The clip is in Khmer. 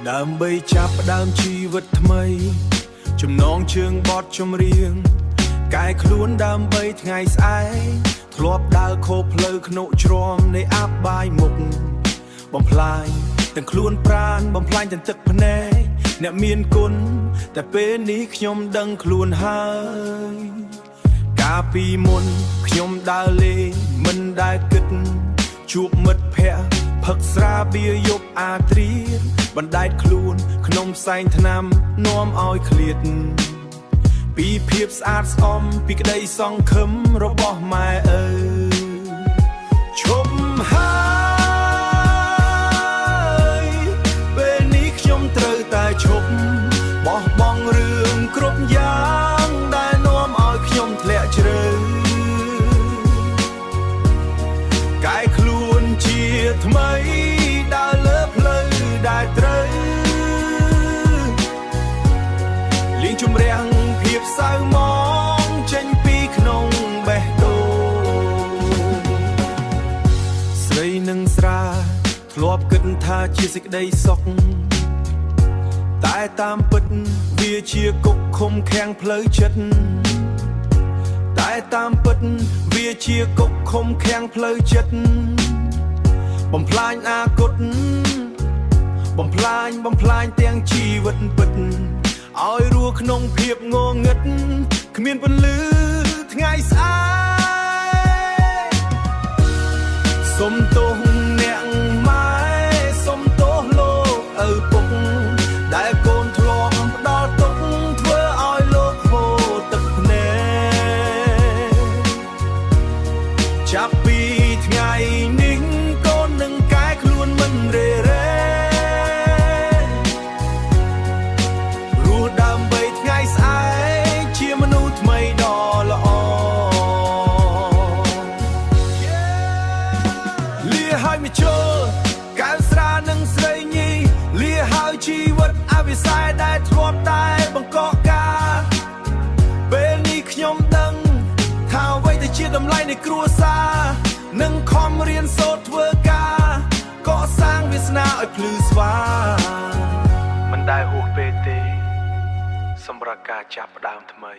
ដើមបីចាប់ដើមជីវិតថ្មីចំណងជើងបត់ចម្រៀងកាយខ្លួនដើមបីថ្ងៃស្អែកធ្លាប់ដើរខោផ្លូវខ្នុកជ្រាំនៃអាប់បាយមុខបំផ្លាញទាំងខ្លួនប្រាណបំផ្លាញទាំងទឹកភ្នែកអ្នកមានគុណតែពេលនេះខ្ញុំដឹងខ្លួនហើយកាលពីមុនខ្ញុំដើរលេងមិនដែលគិតជួបមិត្តភ័ក្តិផឹកស្រាបៀរយប់អាត្រៀតបណ្ដែតខ្លួនក្នុងផ្សែងថ្នាំនាំឲ្យឃ្លាតពីភាពស្អាតស្អំពីក្តីសង្ឃឹមរបស់ម៉ែឪឈប់ហើយពេលនេះខ្ញុំត្រូវតែឈប់បោះបង់រឿងគ្រប់យ៉ាងដែលនាំឲ្យខ្ញុំធ្លាក់ជ្រៅកាយខ្លួនជាថ្មីដើរលើផ្លូវដែលត្រូវលៀងជំរះភាពសៅហ្មងចេញពីក្នុងបេះដូងស្រីនឹងស្រាធ្លាប់គិតថាជាសេចក្តីសុខតែតាមពិតវាជាគុកឃុំឃាំងផ្លូវចិត្តតែតាមពិតវាជាគុកឃុំឃាំងផ្លូវចិត្តបំផ្លាញអនាគតបំផ្លាញទាំងជីវិតពិតឲ្យរស់ក្នុងភាពងងឹតគ្មានពន្លឺថ្ងៃស្អែកសុំទោសអ្នកម៉ែសុំទោសលោកឪពុកដែលកូនធ្លាប់ផ្ដល់ទុកធ្វើឲ្យលោកហូរទឹកភ្នែកចាប់ពីថ្ងៃនេះកូននឹងកែខ្លួនមិនរេរេរស់ដើម្បីថ្ងៃស្អែកជាមនុស្សថ្មីដ៏ល្អលាឲ្យមកចូលកៅស្រានឹងស្រីញីលាឲ្យជីវិតអវិសាយដែលធ្លាប់តែបង្កការពេលនេះខ្ញុំដឹងថាអ្វីដែលជាតម្លៃនៃគ្រួសារនឹងខំរៀនសូត្រធ្វើការកសាងវាសនាឲ្យភ្លឺស្វាងមិនដែលហួសពេលទេសម្រាប់ការចាប់ផ្ដើមថ្មី